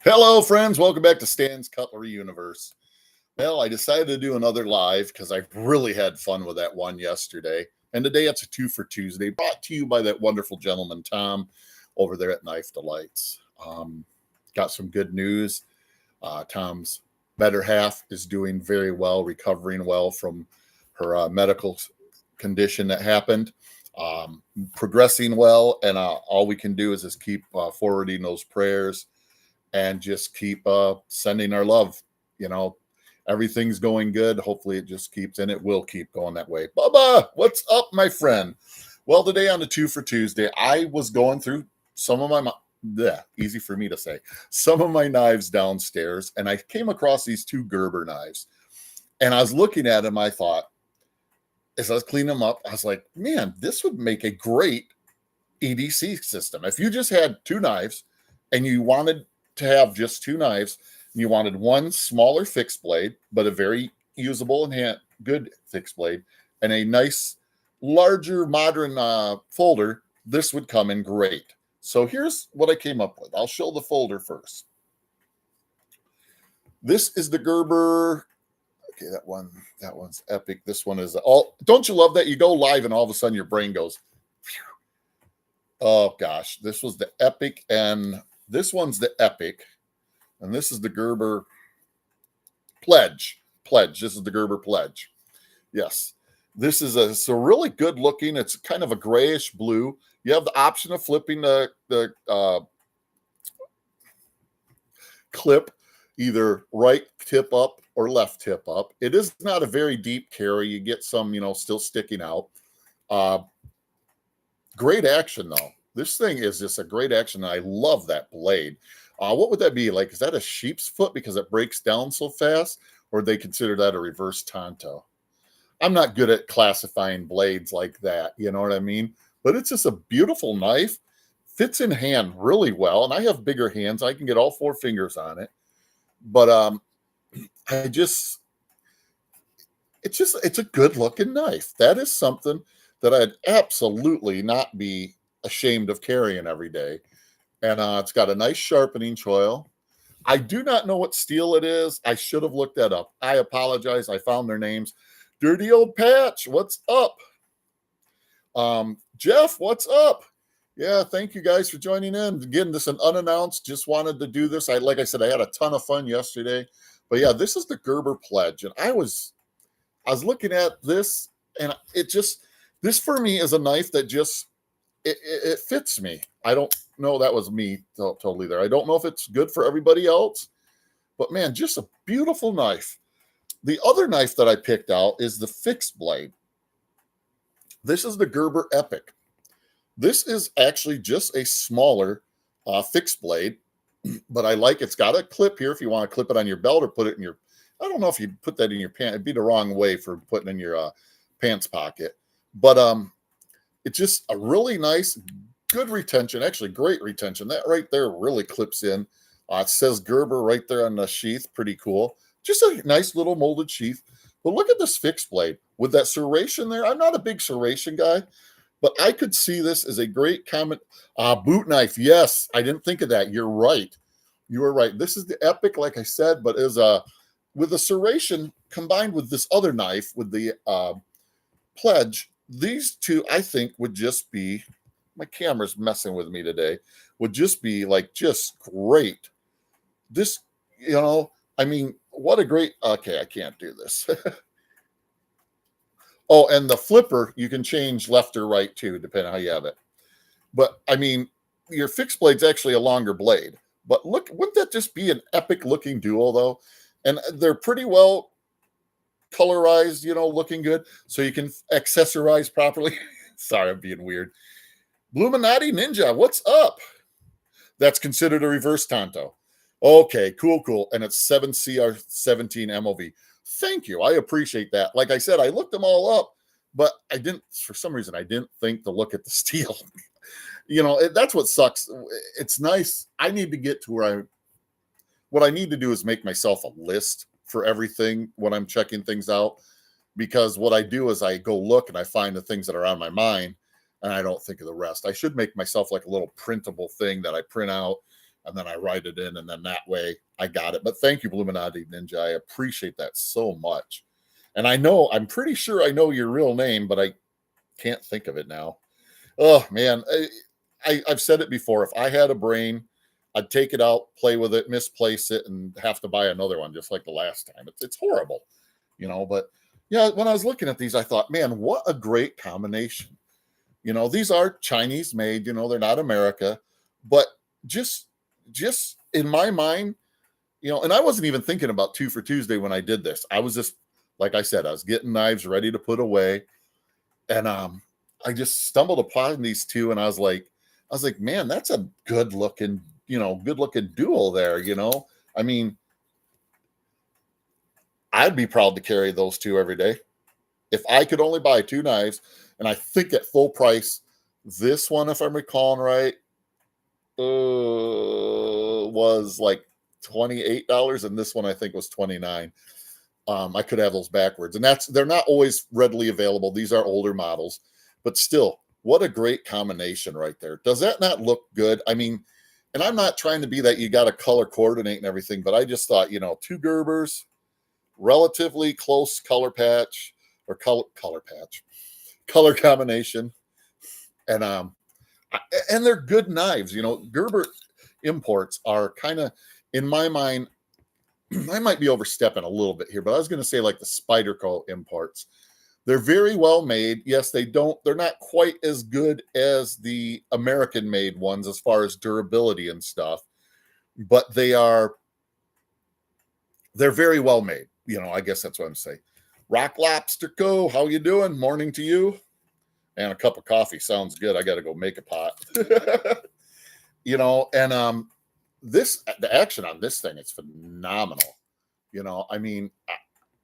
Hello, friends. Welcome back to Stan's Cutlery Universe. Well, I decided to do another live because I really had fun with that one yesterday. And today it's a two for Tuesday, brought to you by that wonderful gentleman, Tom, over there at Knife Delights. Got some good news. Tom's better half is doing very well, recovering well from her medical condition that happened, progressing well. And all we can do is just keep forwarding those prayers and just keep sending our love. You know, everything's going good. Hopefully it just keeps, and it will keep going that way. Bubba, what's up, my friend? Well, today on the Two for Tuesday, I was going through some of my, easy for me to say, some of my knives downstairs, and I came across these two Gerber knives. And I was looking at them, I thought, as I was cleaning them up, I was like, man, this would make a great EDC system. If you just had two knives and you wanted to have just two knives, and you wanted one smaller fixed blade, but a very usable and good fixed blade, and a nice, larger, modern folder, this would come in great. So here's what I came up with. I'll show the folder first. This is the Gerber. Okay, that one's epic. This one is all. Don't you love that? You go live and all of a sudden your brain goes, phew. Oh gosh, this was the epic, and this one's the epic, and this is the Gerber Pledge. This is the Gerber Pledge. Yes, this is it's a really good looking. It's kind of a grayish blue. You have the option of flipping the clip either right tip up or left tip up. It is not a very deep carry. You get some, still sticking out. Great action though. This thing is just a great action. I love that blade. What would that be like? Is that a sheep's foot because it breaks down so fast? Or they consider that a reverse tanto? I'm not good at classifying blades like that. You know what I mean? But it's just a beautiful knife. Fits in hand really well. And I have bigger hands. I can get all four fingers on it. But it's a good looking knife. That is something that I'd absolutely not be ashamed of carrying every day. And it's got a nice sharpening choil. I do not know what steel it is. I should have looked that up. I apologize. I found their names. Dirty old Patch, what's up? Jeff, what's up? Yeah, thank you guys for joining in. Again, this is an unannounced. Just wanted to do this. Like I said, I had a ton of fun yesterday. But yeah, this is the Gerber Pledge. And I was looking at this, and this for me is a knife that just, it fits me. I don't know. That was me totally there. I don't know if it's good for everybody else, but man, just a beautiful knife. The other knife that I picked out is the fixed blade. This is the Gerber Epic. This is actually just a smaller fixed blade, but it's got a clip here if you want to clip it on your belt or put it in your, I don't know if you put that in your pants. It'd be the wrong way for putting in your pants pocket, but it's just a really nice, good retention, actually great retention. That right there really clips in. It says Gerber right there on the sheath. Pretty cool. Just a nice little molded sheath. But look at this fixed blade with that serration there. I'm not a big serration guy, but I could see this as a great comment. Boot knife. Yes, I didn't think of that. You're right. You were right. This is the Epic, like I said, but is with the serration combined with this other knife with the Pledge. These two, I think, would just be, my camera's messing with me today, would just be like just great. This, I mean, what a great, okay, I can't do this. Oh, and the flipper, you can change left or right too, depending on how you have it. But I mean, your fixed blade's actually a longer blade. But look, wouldn't that just be an epic looking duo though? And they're pretty well colorized, looking good. So you can accessorize properly. Sorry, I'm being weird. Bluminati Ninja, what's up? That's considered a reverse tanto. Okay, cool. And it's 7CR17 MOV. Thank you. I appreciate that. Like I said, I looked them all up, but for some reason, I didn't think to look at the steel. That's what sucks. It's nice. I need to get to what I need to do is make myself a list for everything when I'm checking things out, because what I do is I go look and I find the things that are on my mind and I don't think of the rest. I should make myself like a little printable thing that I print out and then I write it in, and then that way I got it. But thank you, Illuminati Ninja. I appreciate that so much. And I'm pretty sure I know your real name, but I can't think of it now. Oh man, I've said it before. If I had a brain, I'd take it out, play with it, misplace it, and have to buy another one just like the last time. It's horrible, But yeah, when I was looking at these, I thought, man, what a great combination. These are Chinese made. They're not America, but just in my mind, and I wasn't even thinking about Two for Tuesday when I did this. I was just, like I said, I was getting knives ready to put away, and I just stumbled upon these two, and I was like, man, that's a good looking duo there. I mean, I'd be proud to carry those two every day. If I could only buy two knives, and I think at full price, this one, if I'm recalling right, was like $28, and this one I think was $29. I could have those backwards, and they're not always readily available. These are older models, but still, what a great combination right there. Does that not look good? I mean, and I'm not trying to be that you got to color coordinate and everything, but I just thought, two Gerbers, relatively close color patch or color combination, and they're good knives. Gerber imports are kind of, in my mind, I might be overstepping a little bit here, but I was going to say like the Spyderco imports. They're very well made. Yes, they're not quite as good as the American made ones as far as durability and stuff, but they're very well made. I guess that's what I'm saying. Rock Lobster Co., how you doing? Morning to you. And a cup of coffee sounds good. I got to go make a pot. And the action on this thing is phenomenal. I mean,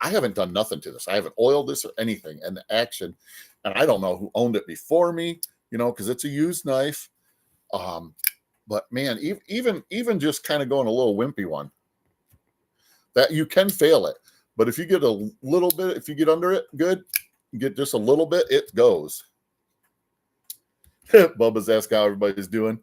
I haven't done nothing to this. I haven't oiled this or anything. And the action, and I don't know who owned it before me, because it's a used knife. But man, even just kind of going a little wimpy one, that you can fail it. But if you get a little bit, if you get under it, good. You get just a little bit, it goes. Bubba's asking how everybody's doing.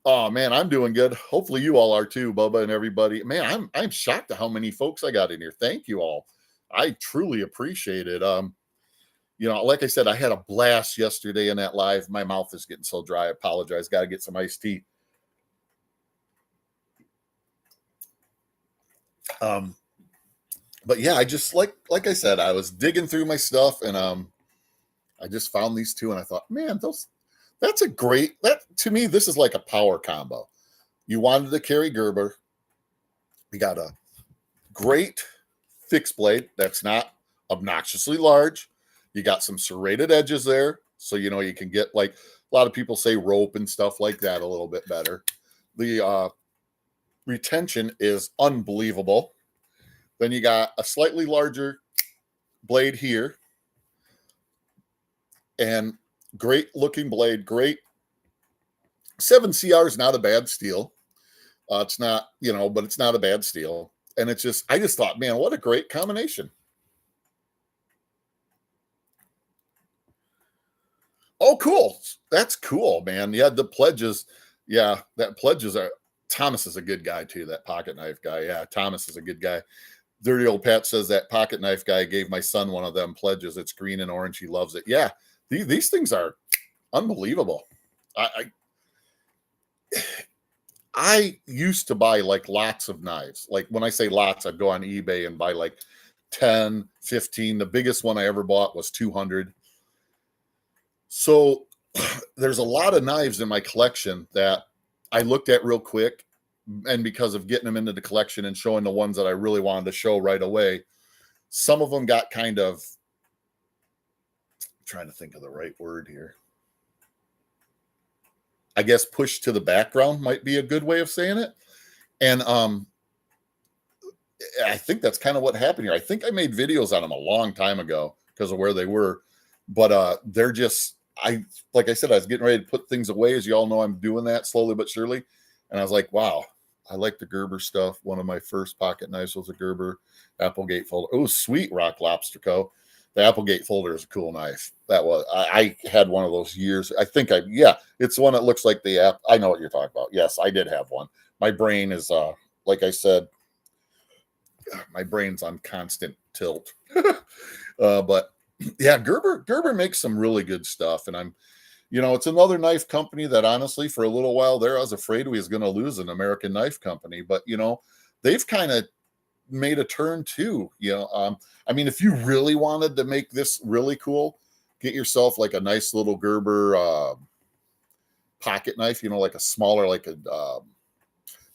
Oh man, I'm doing good. Hopefully you all are too, Bubba and everybody. Man, I'm shocked at how many folks I got in here. Thank you all. I truly appreciate it. Like I said, I had a blast yesterday in that live. My mouth is getting so dry. I apologize. Got to get some iced tea. But yeah, I just like I said, I was digging through my stuff, and I just found these two, and I thought, man, to me, this is like a power combo. You wanted to carry Gerber. You got a great fixed blade that's not obnoxiously large. You got some serrated edges there, so you can get, like a lot of people say, rope and stuff like that a little bit better. The retention is unbelievable. Then you got a slightly larger blade here, and great looking blade. Great 7CR is not a bad steel. It's not, but it's not a bad steel. And I just thought, man, what a great combination. Oh, cool. That's cool, man. Yeah, the pledges. Yeah, Thomas is a good guy too, that pocket knife guy. Yeah, Thomas is a good guy. Dirty Old Pat says that pocket knife guy gave my son one of them pledges. It's green and orange. He loves it. Yeah, these things are unbelievable. I used to buy like lots of knives. Like when I say lots, I'd go on eBay and buy like 10, 15. The biggest one I ever bought was 200. So there's a lot of knives in my collection that I looked at real quick, and because of getting them into the collection and showing the ones that I really wanted to show right away, some of them got kind of, I'm trying to think of the right word here, I guess pushed to the background might be a good way of saying it. And I think that's kind of what happened here. I think I made videos on them a long time ago because of where they were, but they're just, like I said, I was getting ready to put things away. As you all know, I'm doing that slowly but surely. And I was like, wow, I like the Gerber stuff. One of my first pocket knives was a Gerber Applegate folder. Oh, sweet, Rock Lobster Co. The Applegate folder is a cool knife. I had one of those years. It's the one that looks like the app. I know what you're talking about. Yes, I did have one. my brain is like I said, my brain's on constant tilt. But yeah, Gerber makes some really good stuff, and it's another knife company that honestly, for a little while there, I was afraid we was going to lose an American knife company, but they've kind of made a turn too. I mean, if you really wanted to make this really cool, get yourself like a nice little Gerber pocket knife, like a smaller, like a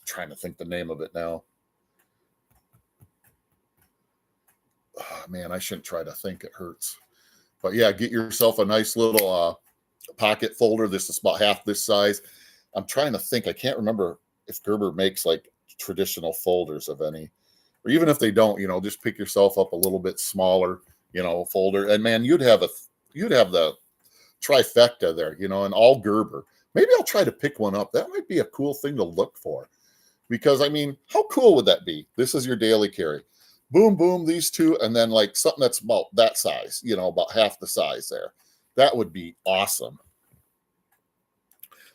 trying to think the name of it now. Oh, man, I shouldn't try to think, it hurts. But yeah, get yourself a nice little pocket folder. This is about half this size. I'm trying to think. I can't remember if Gerber makes like traditional folders of any, or even if they don't, just pick yourself up a little bit smaller, folder. And man, you'd have the trifecta there, and all Gerber. Maybe I'll try to pick one up. That might be a cool thing to look for, because I mean, how cool would that be? This is your daily carry. Boom, boom, these two, and then like something that's about that size, about half the size there. That would be awesome.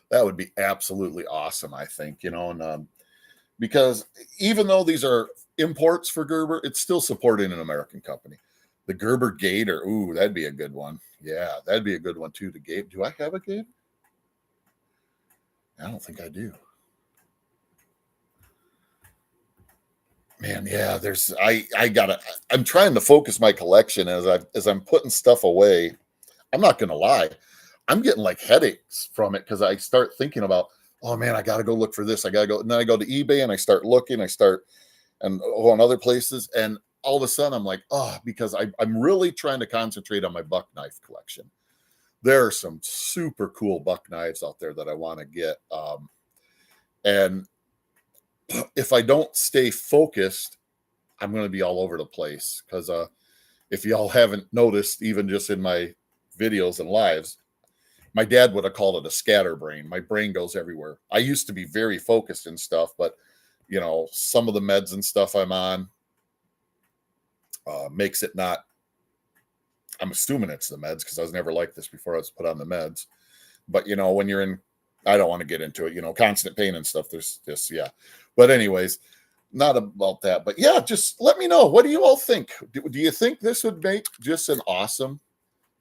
That would be absolutely awesome, I think, and because even though these are imports for Gerber, it's still supporting an American company. The Gerber Gator, ooh, that'd be a good one. Yeah, that'd be a good one too. The Gator. Do I have a Gator? I don't think I do. Man, yeah, I'm trying to focus my collection as I'm putting stuff away. I'm not gonna lie, I'm getting like headaches from it because I start thinking about, oh man, I gotta go look for this. I gotta go, and then I go to eBay and I start looking, and on other places, and all of a sudden I'm like, oh, because I'm really trying to concentrate on my buck knife collection. There are some super cool buck knives out there that I want to get. And if I don't stay focused, I'm going to be all over the place. Because if y'all haven't noticed, even just in my videos and lives, my dad would have called it a scatterbrain. My brain goes everywhere. I used to be very focused and stuff, but some of the meds and stuff I'm on makes it not. I'm assuming it's the meds because I was never like this before I was put on the meds. But when you're in, I don't want to get into it. Constant pain and stuff. There's this, yeah. But anyways, not about that. But yeah, just let me know. What do you all think? Do you think this would make just an awesome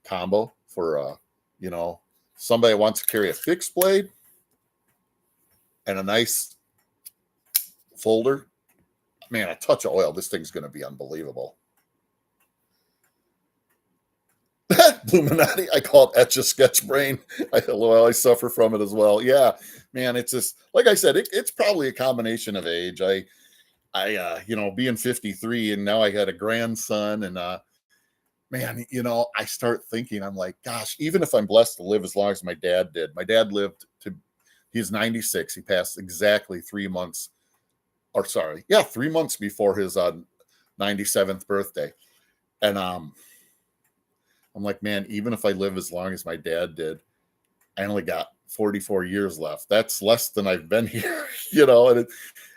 combo for somebody who wants to carry a fixed blade and a nice folder? Man, a touch of oil. This thing's going to be unbelievable. Illuminati, I call it etch a sketch brain. I suffer from it as well. Yeah, man, it's just like I said, it's probably a combination of age. Being 53 and now I got a grandson, and man, I start thinking, I'm like, gosh, even if I'm blessed to live as long as my dad did. My dad lived he's 96. He passed exactly 3 months, 3 months before his 97th birthday. And I'm like, man, even if I live as long as my dad did, I only got 44 years left. That's less than I've been here, and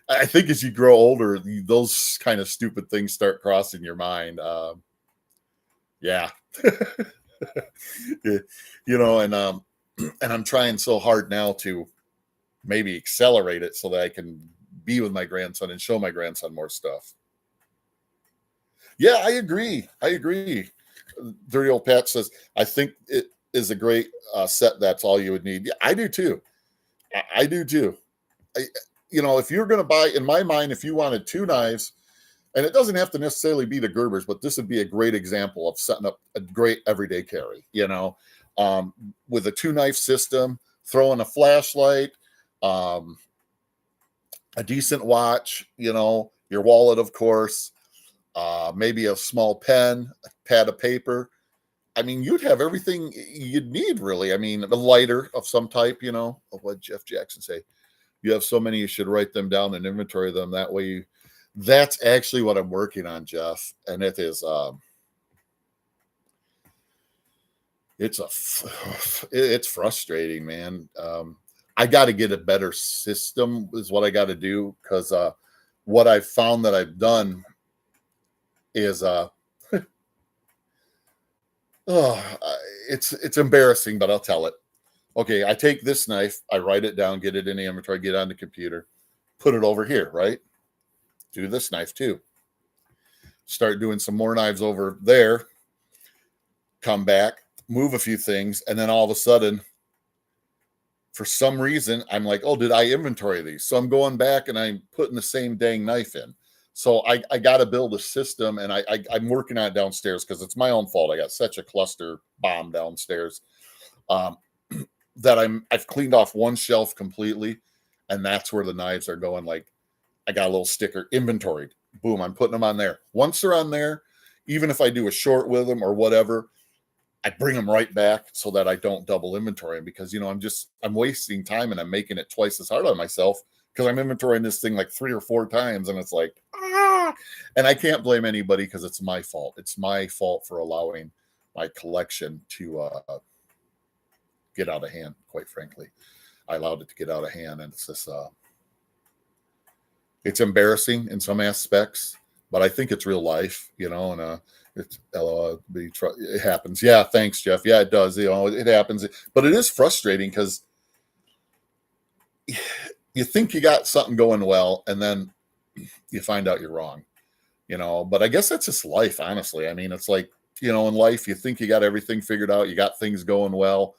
I think as you grow older, those kind of stupid things start crossing your mind. Yeah. And I'm trying so hard now to maybe accelerate it so that I can be with my grandson and show my grandson more stuff. Yeah, I agree. Dirty Old Pat says, I think it is a great set. That's all you would need. Yeah, I do too. I do too. If you're going to buy, in my mind, if you wanted two knives, and it doesn't have to necessarily be the Gerbers, but this would be a great example of setting up a great everyday carry, with a 2-knife system, throw in a flashlight, a decent watch, your wallet, of course, maybe a small pen, a pad of paper. I mean, you'd have everything you'd need, really. I mean, a lighter of some type, what Jeff Jackson say? You have so many, you should write them down and inventory them. That way, that's actually what I'm working on, Jeff. And it is, it's frustrating, man. I got to get a better system is what I got to do. Cause, what I've found that I've done is, it's embarrassing, but I'll tell it. Okay, I take this knife, I write it down, get it in the inventory, get on the computer. put it over here, right? Do this knife too. Start doing some more knives over there, come back, move a few things, and then all of a sudden, for some reason, I'm like, oh, did I inventory these? So I'm going back and I'm putting the same dang knife in. So I got to build a system, and I'm working on it downstairs because it's my own fault. I got such a cluster bomb downstairs um, that I've cleaned off one shelf completely, and that's where the knives are going. Like I got a little sticker inventoried. Boom, I'm putting them on there. Once they're on there, even if I do a short with them or whatever, I bring them right back so that I don't double inventory them because, I'm wasting time and I'm making it twice as hard on myself because I'm inventorying this thing like 3 or 4 times. And it's like, and I can't blame anybody because it's my fault. It's my fault for allowing my collection to get out of hand, quite frankly. I allowed it to get out of hand, and it's just, it's embarrassing in some aspects, but I think it's real life, and it happens. Yeah, thanks, Jeff. Yeah, it does. It happens, but it is frustrating because you think you got something going well, and then you find out you're wrong. But I guess that's just life, honestly. I mean, it's like, in life, you think you got everything figured out, you got things going well.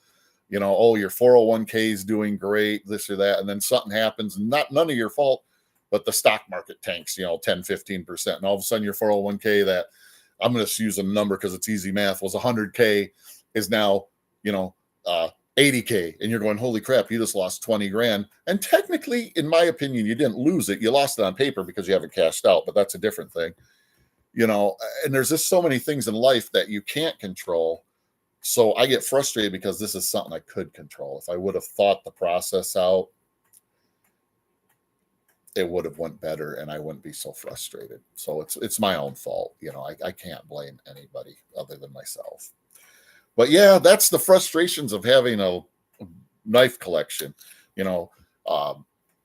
Oh, your 401k is doing great, this or that, and then something happens, none of your fault, but the stock market tanks, 10-15%, and all of a sudden your 401k that I'm going to use a number because it's easy math was 100k is now 80k, and you're going, holy crap, you just lost 20 grand. And technically, in my opinion, you didn't lose it, you lost it on paper because you haven't cashed out, but that's a different thing. And there's just so many things in life that you can't control. So I get frustrated because this is something I could control. If I would have thought the process out, it would have went better and I wouldn't be so frustrated. So it's my own fault. I can't blame anybody other than myself. But yeah, that's the frustrations of having a knife collection, even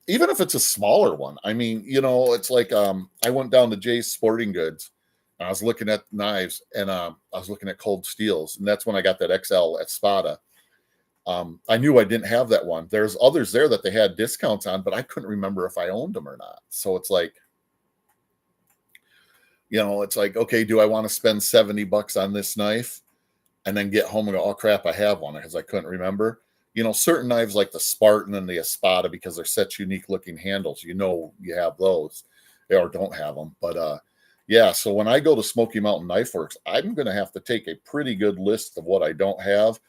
if it's a smaller one. I mean, it's like I went down to Jay's Sporting Goods. I was looking at knives, and I was looking at cold steels, and that's when I got that XL Espada. I knew I didn't have that one. There's others there that they had discounts on, but I couldn't remember if I owned them or not. So it's like, okay, do I want to spend $70 on this knife and then get home and go, oh crap, I have one, because I couldn't remember? Certain knives like the Spartan and the Espada, because they're such unique looking handles, you have those or don't have them. But yeah, so when I go to Smoky Mountain Knife Works, I'm going to have to take a pretty good list of what I don't have,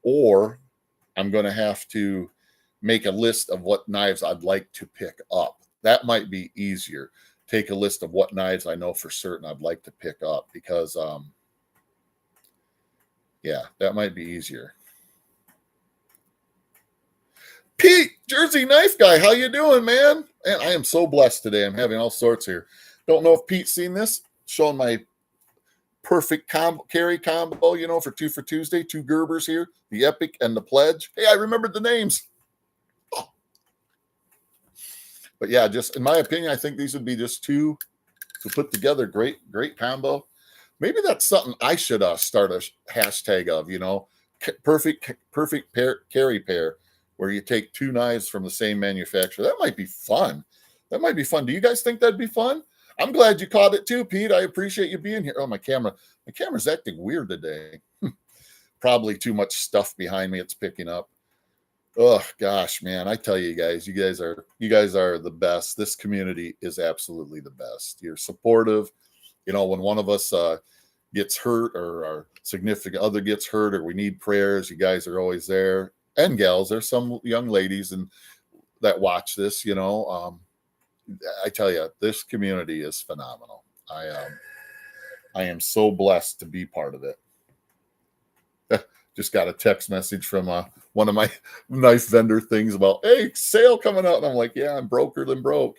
or I'm going to have to make a list of what knives I'd like to pick up. That might be easier. Take a list of what knives I know for certain I'd like to pick up, because yeah, that might be easier. Pete, Jersey Knife Guy, how you doing, man? Man, I am so blessed today. I'm having all sorts here. Don't know if Pete's seen this. Showing my perfect carry combo, for 2 for Tuesday. 2 Gerbers here, the Epic and the Pledge. Hey, I remembered the names. Oh. But yeah, just in my opinion, I think these would be just 2 to put together. Great combo. Maybe that's something I should start a hashtag of, perfect carry pair, where you take 2 knives from the same manufacturer. That might be fun. Do you guys think that'd be fun? I'm glad you caught it too, Pete. I appreciate you being here. Oh, my camera's acting weird today. Probably too much stuff behind me. It's picking up. Oh gosh, man. I tell you guys are the best. This community is absolutely the best. You're supportive. When one of us gets hurt, or our significant other gets hurt, or we need prayers, you guys are always there. And gals, there's some young ladies that watch this, I tell you, this community is phenomenal. I am so blessed to be part of it. Just got a text message from one of my knife vendor things about, hey, sale coming out. And I'm like, yeah, I'm broker than broke.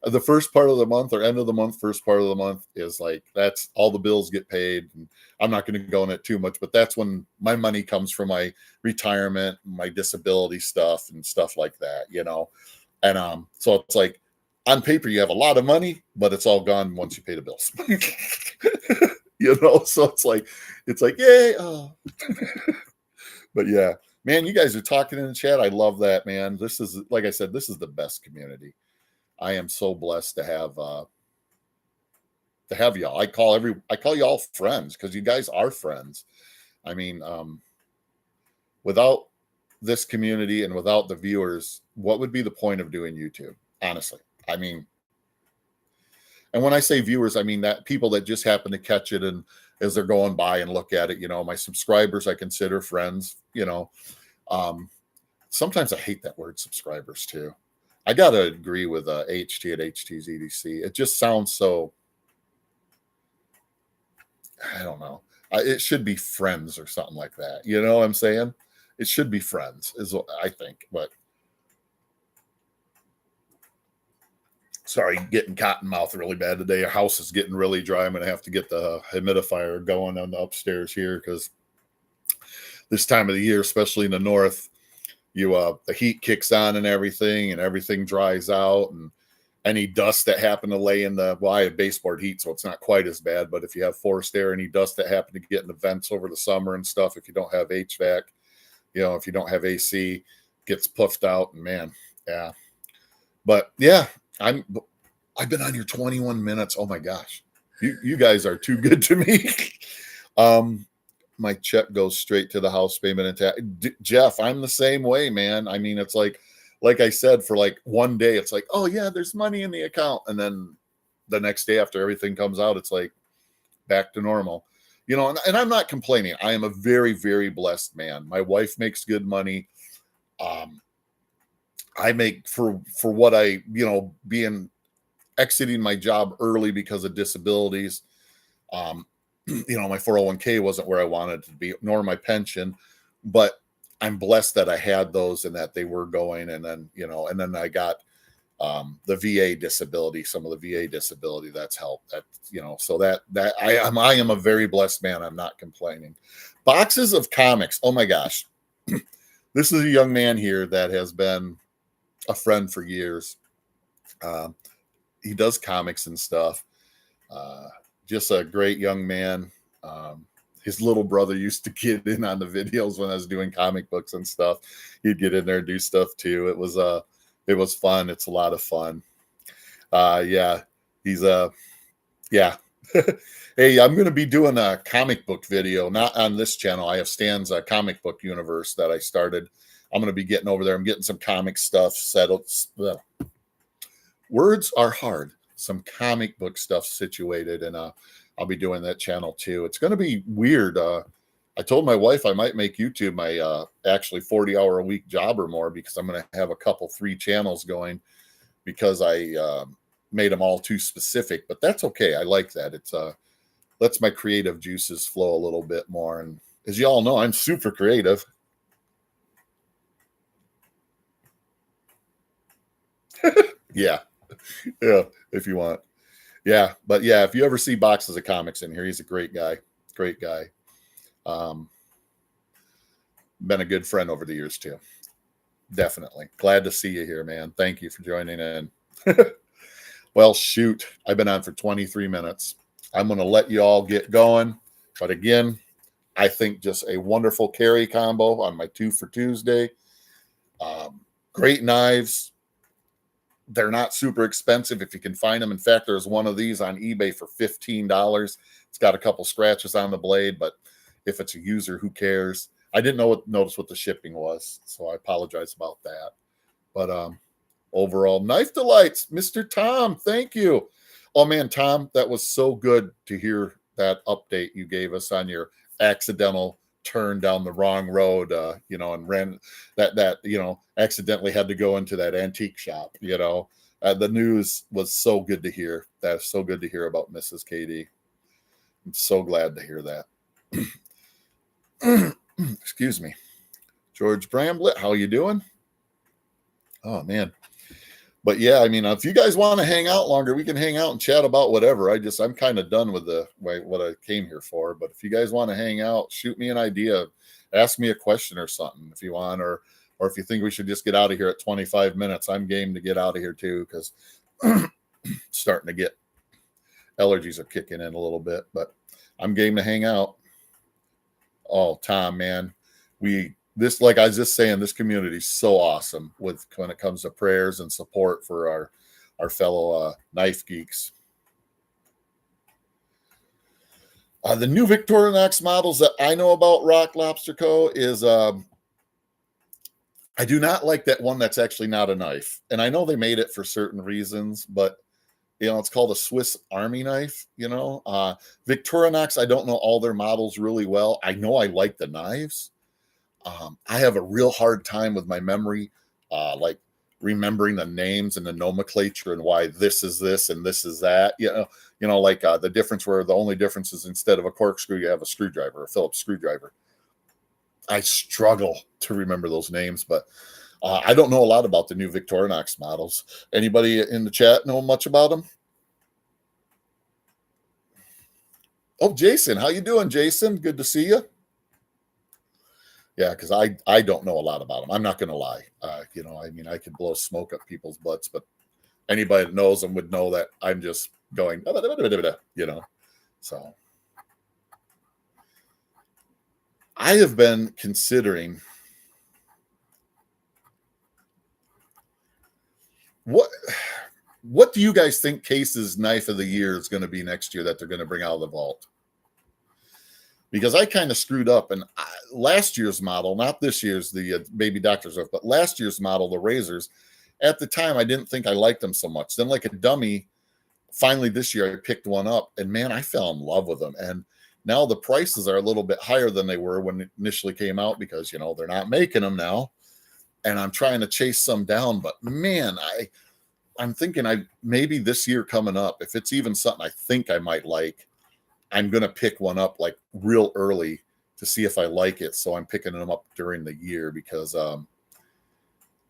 The first part of the month, or end of the month, first part of the month is like, that's all the bills get paid. And I'm not going to go in it too much, but that's when my money comes from my retirement, my disability stuff and stuff like that, And so it's like, on paper, you have a lot of money, but it's all gone once you pay the bills. So it's like, yay. Oh. But yeah, man, you guys are talking in the chat. I love that, man. This is, like I said, this is the best community. I am so blessed to have y'all. I call y'all friends because you guys are friends. I mean, without this community and without the viewers, what would be the point of doing YouTube? Honestly, I mean, and when I say viewers, I mean that people that just happen to catch it and as they're going by and look at it, my subscribers I consider friends. Sometimes I hate that word subscribers too. I gotta agree with HT at HT's EDC. It just sounds so, I don't know. It should be friends or something like that. You know what I'm saying? It should be friends, is what I think. But sorry, getting cotton mouth really bad today. Our house is getting really dry. I'm going to have to get the humidifier going on the upstairs here because this time of the year, especially in the north, the heat kicks on and everything dries out, and any dust that happened to lay in I have baseboard heat, so it's not quite as bad. But if you have forced air, any dust that happened to get in the vents over the summer and stuff, if you don't have HVAC, if you don't have AC, gets puffed out, and man, yeah. But yeah, I've been on here 21 minutes. Oh my gosh, you guys are too good to me. My check goes straight to the house payment. And Jeff, I'm the same way, man. I mean, it's like I said, for like one day, it's like, oh yeah, there's money in the account, and then the next day after everything comes out, it's like back to normal. And I'm not complaining. I am a very, very blessed man. My wife makes good money. I make for what I, being exiting my job early because of disabilities. My 401k wasn't where I wanted it to be, nor my pension, but I'm blessed that I had those and that they were going. And then I got the VA disability, some of the VA disability that's helped. So that I am a very blessed man. I'm not complaining. Boxes of comics. Oh my gosh. This is a young man here that has been a friend for years. He does comics and stuff. Just a great young man. His little brother used to get in on the videos when I was doing comic books and stuff. He'd get in there and do stuff too. It was fun. It's a lot of fun. Yeah, he's yeah. Hey, I'm going to be doing a comic book video, not on this channel. I have Stan's comic book universe that I started. I'm going to be getting over there. I'm getting some comic stuff settled. Words are hard. Some comic book stuff situated, and I'll be doing that channel too. It's going to be weird. I told my wife I might make YouTube my actually 40-hour a week job or more, because I'm going to have 3 channels going, because I made them all too specific. But that's okay. I like that. It's lets my creative juices flow a little bit more. And as you all know, I'm super creative. Yeah. Yeah, if you want. Yeah, but yeah, if you ever see boxes of comics in here, he's a great guy. Great guy. Been a good friend over the years too. Definitely. Glad to see you here, man. Thank you for joining in. Well, shoot. I've been on for 23 minutes. I'm going to let you all get going. But again, I think just a wonderful carry combo on my 2 for Tuesday. Great knives. They're not super expensive if you can find them. In fact, there's one of these on eBay for $15. It's got a couple scratches on the blade, but if it's a user, who cares? I didn't notice what the shipping was, so I apologize about that. But overall, Knife Delights, Mr. Tom, thank you. Oh man, Tom, that was so good to hear that update you gave us on your accidental turn down the wrong road, and ran that accidentally had to go into that antique shop. The news was so good to hear. That's so good to hear about Mrs. KD. I'm so glad to hear that. Excuse me. George Bramblett, how you doing? Oh man. But yeah, I mean, if you guys want to hang out longer, we can hang out and chat about whatever. I'm kind of done with what I came here for. But if you guys want to hang out, shoot me an idea, ask me a question or something if you want, or if you think we should just get out of here at 25 minutes, I'm game to get out of here too, because starting to get allergies are kicking in a little bit. But I'm game to hang out. Oh, Tom, man, like I was just saying, this community is so awesome when it comes to prayers and support for our fellow knife geeks. The new Victorinox models that I know about Rock Lobster Co. is I do not like that one that's actually not a knife. And I know they made it for certain reasons, but it's called a Swiss Army knife, Victorinox, I don't know all their models really well. I know I like the knives. I have a real hard time with my memory, like remembering the names and the nomenclature and why this is this and this is that. Like the difference where the only difference is instead of a corkscrew, you have a screwdriver, a Phillips screwdriver. I struggle to remember those names, but I don't know a lot about the new Victorinox models. Anybody in the chat know much about them? Oh, Jason, how you doing, Jason? Good to see you. Yeah, because I don't know a lot about them. I'm not going to lie. I could blow smoke up people's butts, but anybody that knows them would know that I'm just going, So I have been considering what do you guys think Case's knife of the year is going to be next year that they're going to bring out of the vault? Because I kind of screwed up, and last year's model, not this year's, the Baby Doctor's Oath, but last year's model, the razors, at the time I didn't think I liked them so much. Then like a dummy, finally this year I picked one up, and man, I fell in love with them. And now the prices are a little bit higher than they were when it initially came out because they're not making them now, and I'm trying to chase some down. But man, I'm thinking maybe this year coming up, if it's even something I think I might like, I'm going to pick one up like real early to see if I like it. So I'm picking them up during the year because,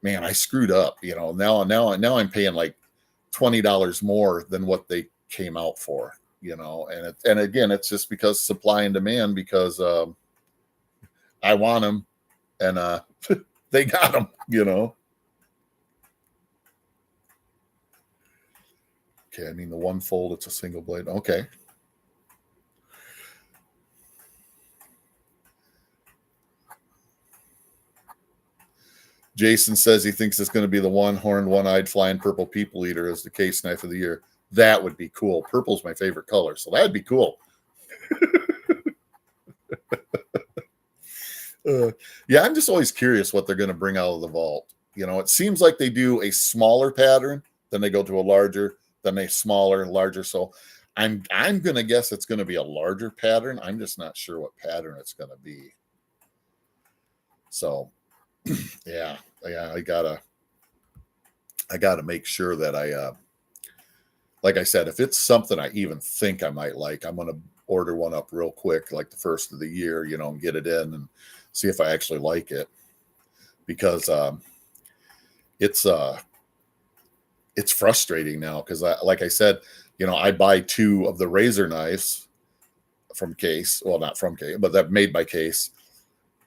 man, I screwed up, now I'm paying like $20 more than what they came out for, and again, it's just because supply and demand, because, I want them and, they got them, Okay. I mean, the one fold, it's a single blade. Okay. Jason says he thinks it's going to be the one-horned, one-eyed, flying purple people eater as the Case knife of the year. That would be cool. Purple's my favorite color, so that'd be cool. Yeah, I'm just always curious what they're going to bring out of the vault. It seems like they do a smaller pattern, then they go to a larger, then a smaller, larger. So I'm going to guess it's going to be a larger pattern. I'm just not sure what pattern it's going to be. So yeah, I gotta make sure that like I said, if it's something I even think I might like, I'm gonna order one up real quick, like the first of the year, and get it in and see if I actually like it, because it's frustrating now because like I said, I buy 2 of the razor knives from Case, well, not from Case, but that made by Case,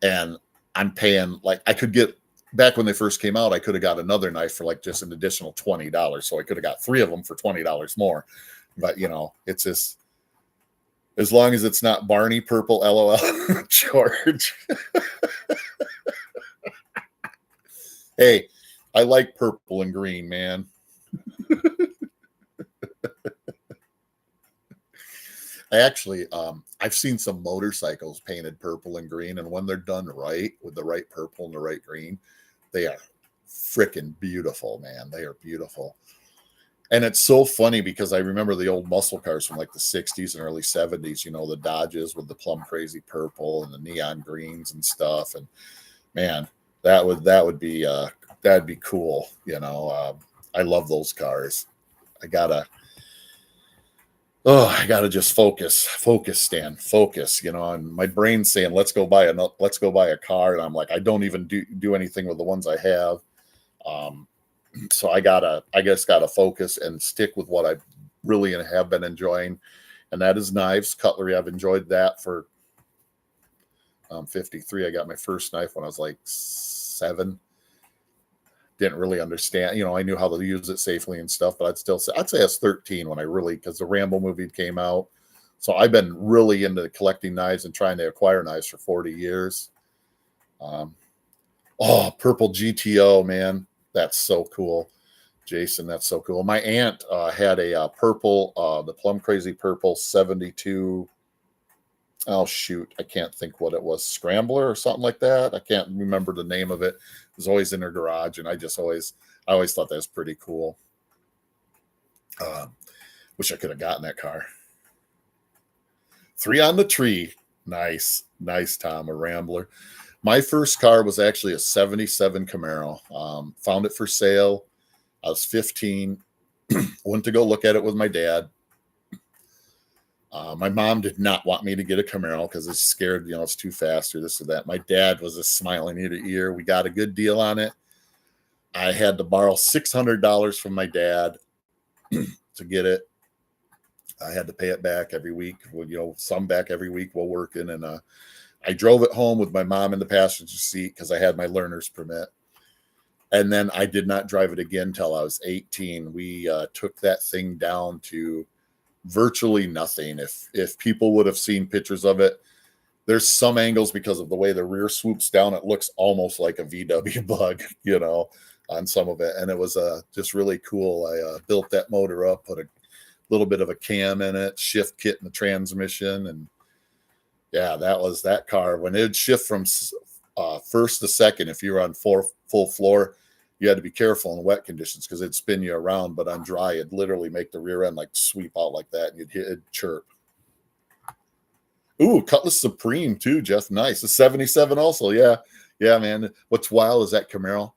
and I'm paying, like, I could get, back when they first came out, I could have got another knife for like just an additional $20. So I could have got 3 of them for $20 more. But, it's just, as long as it's not Barney purple, LOL, George. Hey, I like purple and green, man. Actually, I've seen some motorcycles painted purple and green, and when they're done right, with the right purple and the right green, they are freaking beautiful, man. They are beautiful. And it's so funny because I remember the old muscle cars from like the 60s and early 70s, the Dodges with the plum crazy purple and the neon greens and stuff. And man, that'd be cool. I love those cars. I gotta just focus, Stan, focus, and my brain's saying, let's go buy a car. And I'm like, I don't even do anything with the ones I have. So I guess gotta focus and stick with what I really have been enjoying. And that is knives, cutlery. I've enjoyed that for 53. I got my first knife when I was like 7. Didn't really understand, I knew how to use it safely and stuff, but I'd say I was 13 when because the Rambo movie came out. So I've been really into collecting knives and trying to acquire knives for 40 years. Purple GTO, man. That's so cool. Jason, that's so cool. My aunt had a purple, the Plum Crazy Purple 72. Oh shoot, I can't think what it was, Scrambler or something like that. I can't remember the name of it. It was always in her garage, and I always thought that was pretty cool. Wish I could have gotten that car. 3 on the tree. Nice, nice, Tom. A Rambler. My first car was actually a '77 Camaro. Found it for sale. I was 15. Went to go look at it with my dad. My mom did not want me to get a Camaro because it's scared, it's too fast or this or that. My dad was just smiling ear to ear. We got a good deal on it. I had to borrow $600 from my dad to get it. I had to pay it back every week, some back every week while working. And I drove it home with my mom in the passenger seat because I had my learner's permit. And then I did not drive it again till I was 18. We took that thing down to virtually nothing. If people would have seen pictures of it, there's some angles because of the way the rear swoops down, it looks almost like a VW bug, on some of it. And it was just really cool. I built that motor up, put a little bit of a cam in it, shift kit in the transmission. And yeah, that was that car. When it'd shift from first to second, if you were on full floor, you had to be careful in wet conditions because it'd spin you around. But on dry, it'd literally make the rear end like sweep out like that, and you'd hit it chirp. Ooh, Cutlass Supreme too, Jeff. Nice. The 77 also. Yeah. Yeah, man. What's wild is that Camaro,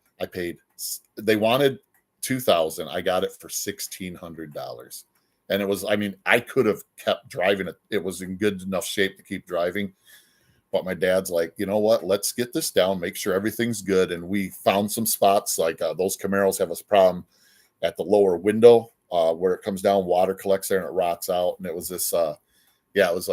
they wanted $2,000. I got it for $1,600. And it was, I could have kept driving it. It was in good enough shape to keep driving. But my dad's like, you know what? Let's get this down, make sure everything's good. And we found some spots like those Camaros have a problem at the lower window where it comes down, water collects there and it rots out. And it was this, it was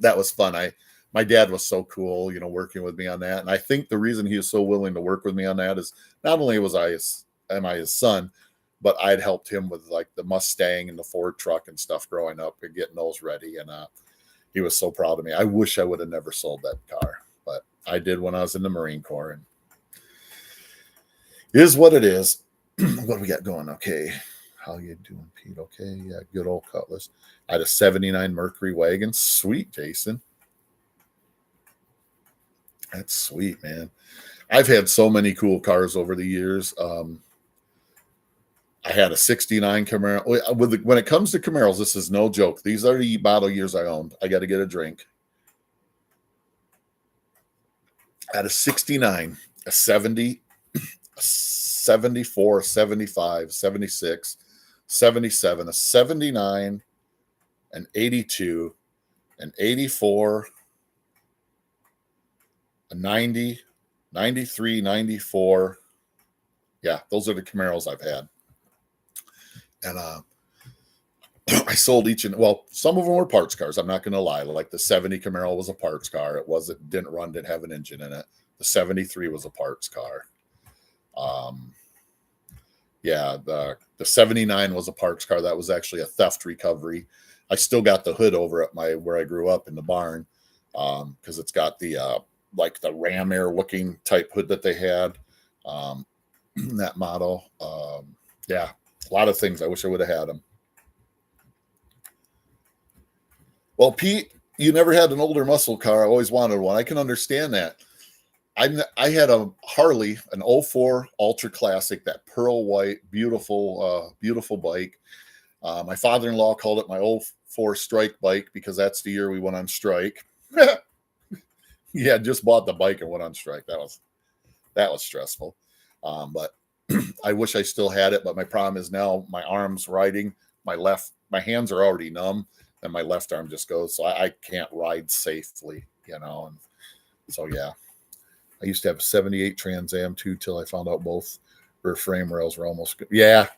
that was fun. My dad was so cool, working with me on that. And I think the reason he was so willing to work with me on that is not only am I his son, but I'd helped him with like the Mustang and the Ford truck and stuff growing up and getting those ready. And he was so proud of me. I wish I would have never sold that car, but I did when I was in the Marine Corps. And it is what it is. What do we got going? Okay. How you doing, Pete? Okay. Yeah. Good old Cutlass. I had a 79 Mercury wagon. Sweet, Jason. That's sweet, man. I've had so many cool cars over the years. I had a 69 Camaro. When it comes to Camaros, this is no joke. These are the model years I owned. I got to get a drink. I had a 69, a 70, a 74, a 75, 76, 77, a 79, an 82, an 84, a 90, 93, 94. Yeah, those are the Camaros I've had. And I sold some of them were parts cars. I'm not going to lie. Like the 70 Camaro was a parts car. Didn't have an engine in it. The 73 was a parts car. The 79 was a parts car. That was actually a theft recovery. I still got the hood over at where I grew up in the barn because it's got the like the Ram Air looking type hood that they had. That model. A lot of things. I wish I would have had them. Well, Pete, you never had an older muscle car. I always wanted one. I can understand that. I had a Harley, an 04 Ultra Classic, that pearl white, beautiful, beautiful bike. My father-in-law called it my 04 strike bike because that's the year we went on strike. Yeah, just bought the bike and went on strike. That was stressful. But I wish I still had it, but my problem is now my arm's riding. My hands are already numb, and my left arm just goes. So I can't ride safely, And so, yeah. I used to have a 78 Trans Am too, till I found out both rear frame rails were almost good. Yeah,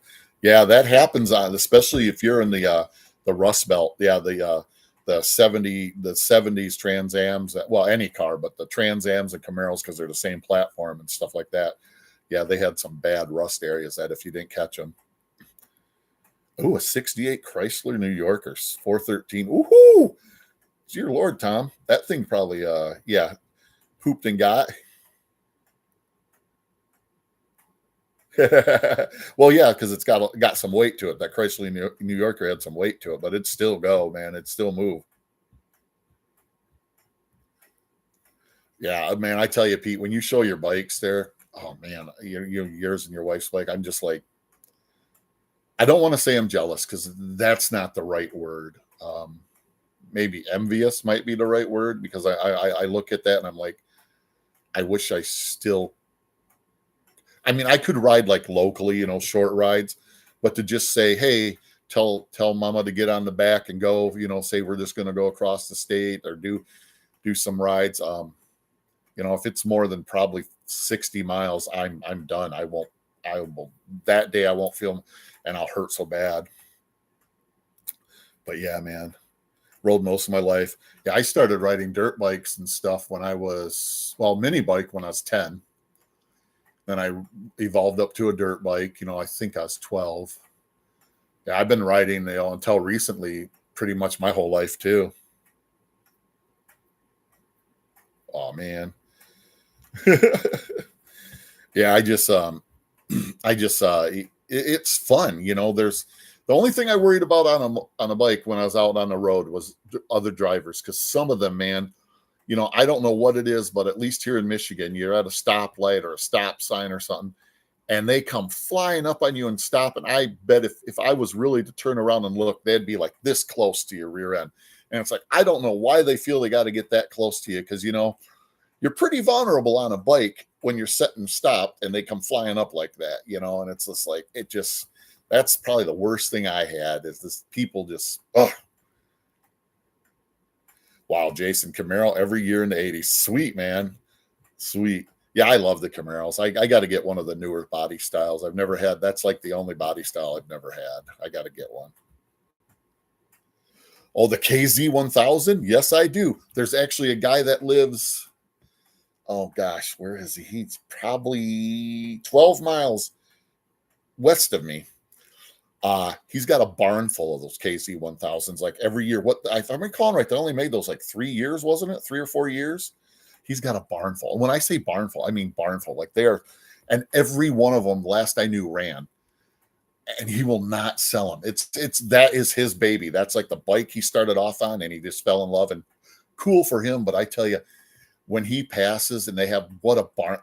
that happens especially if you're in the Rust Belt. Yeah, the 70s Trans Ams. Well, any car, but the Trans Ams and Camaros because they're the same platform and stuff like that. Yeah, they had some bad rust areas that if you didn't catch them. Oh, a 68 Chrysler New Yorker 413. Woohoo! Dear Lord, Tom. That thing probably, hooped and got. Well, yeah, because it's got some weight to it. That Chrysler New Yorker had some weight to it, but it still go, man. It still move. Yeah, man. I tell you, Pete, when you show your bikes there, oh man, yours and your wife's bike. I'm just like, I don't want to say I'm jealous because that's not the right word. Maybe envious might be the right word because I look at that and I'm like, I wish I still. I mean, I could ride like locally, short rides, but to just say, hey, tell mama to get on the back and go, say we're just going to go across the state or do some rides. If it's more than probably 60 miles, I'm done. I will that day I won't feel and I'll hurt so bad. But yeah, man, rode most of my life. Yeah, I started riding dirt bikes and stuff when I was mini bike when I was 10. Then I evolved up to a dirt bike. I think I was 12. Yeah, I've been riding, until recently, pretty much my whole life too. Oh man. Yeah, it's fun. There's the only thing I worried about on a bike when I was out on the road was other drivers because some of them, man, I don't know what it is, but at least here in Michigan, you're at a stoplight or a stop sign or something, and they come flying up on you and stop. And I bet if I was really to turn around and look, they'd be like this close to your rear end. And it's like, I don't know why they feel they got to get that close to you because, you're pretty vulnerable on a bike when you're set and stopped and they come flying up like that, and it's just like, that's probably the worst thing I had is this people just, oh, wow, Jason Camaro every year in the 80s. Sweet, man. Sweet. Yeah, I love the Camaros. I got to get one of the newer body styles. I've never had. That's like the only body style I've never had. I got to get one. Oh, the KZ 1000? Yes, I do. There's actually a guy that lives, oh gosh, where is he? He's probably 12 miles west of me. He's got a barn full of those KZ 1000s like every year. If I'm recalling right, they only made those like 3 years, wasn't it? 3 or 4 years. He's got a barn full. And when I say barn full, I mean barn full. Like and every one of them, last I knew, ran. And he will not sell them. That is his baby. That's like the bike he started off on, and he just fell in love. And cool for him. But I tell you, when he passes and they have what a barn.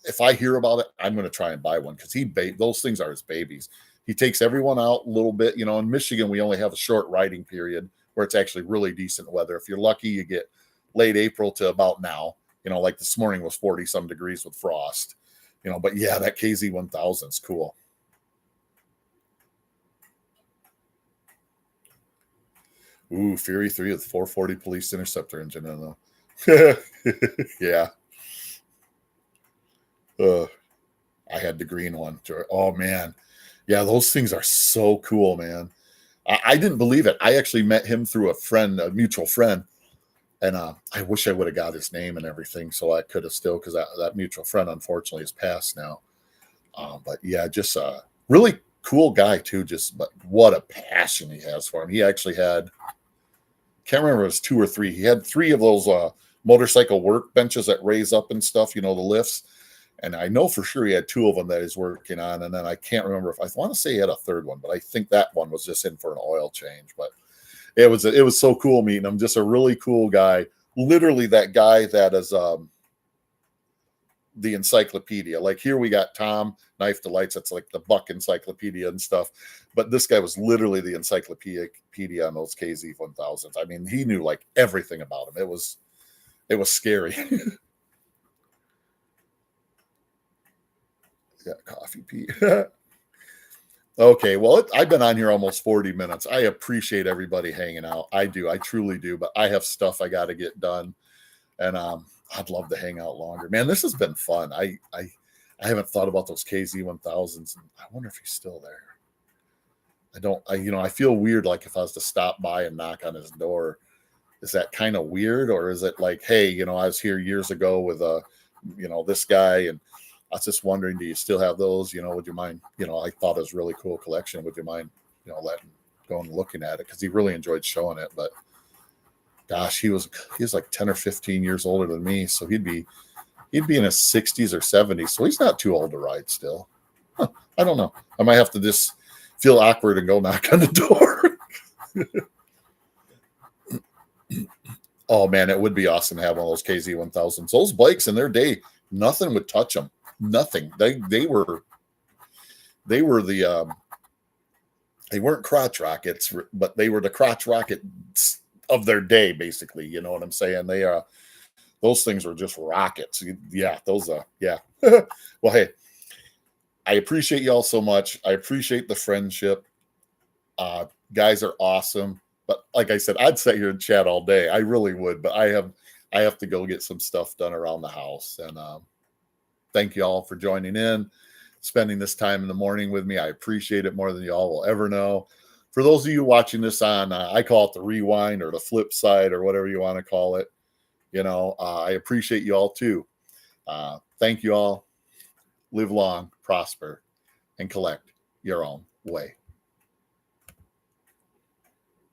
If I hear about it, I'm going to try and buy one because those things are his babies. He takes everyone out a little bit. In Michigan, we only have a short riding period where it's actually really decent weather. If you're lucky, you get late April to about now. Like this morning was 40 some degrees with frost. But yeah, that KZ 1000 is cool. Ooh, Fury 3 with 440 Police Interceptor engine in though. Yeah. I had the green one. Oh man. Yeah, those things are so cool, man. I didn't believe it. I actually met him through a mutual friend. And I wish I would have got his name and everything so I could have still, because that mutual friend, unfortunately, has passed now. But yeah, just a really cool guy, too. But what a passion he has for him. He actually had, can't remember if it was 2 or 3. He had 3 of those motorcycle work benches that raise up and stuff, the lifts. And I know for sure he had 2 of them that he's working on. And then I can't remember if I want to say he had a 3rd one, but I think that one was just in for an oil change. But it was so cool meeting him. Just a really cool guy. Literally that guy that is the encyclopedia. Like here we got Tom Knife Delights. That's like the Buck encyclopedia and stuff. But this guy was literally the encyclopedia on those KZ 1000s. I mean, he knew like everything about them. It was scary. Got coffee, Pete. Okay, well, I've been on here almost 40 minutes. I appreciate everybody hanging out. I do. I truly do. But I have stuff I got to get done. And I'd love to hang out longer. Man, this has been fun. I haven't thought about those KZ 1000s. I wonder if he's still there. I feel weird, like if I was to stop by and knock on his door. Is that kind of weird? Or is it like, hey, I was here years ago with, this guy, and I was just wondering, do you still have those? Would you mind? I thought it was a really cool collection. Would you mind, letting go and looking at it? Because he really enjoyed showing it. But gosh, he was like 10 or 15 years older than me, so he'd be in his 60s or 70s. So he's not too old to ride still. I don't know. I might have to just feel awkward and go knock on the door. Oh man, it would be awesome to have one of those KZ1000s. Those bikes in their day, nothing would touch them. Nothing. They were they weren't crotch rockets, but they were the crotch rockets of their day, basically. You know what I'm saying? Those things were just rockets. Yeah, those yeah. Well, hey, I appreciate y'all so much. I appreciate the friendship. Guys are awesome. But like I said, I'd sit here and chat all day. I really would, but I have to go get some stuff done around the house. And thank you all for joining in, spending this time in the morning with me. I appreciate it more than y'all will ever know. For those of you watching this on, I call it the rewind or the flip side or whatever you want to call it. I appreciate you all too. Thank you all. Live long, prosper, and collect your own way.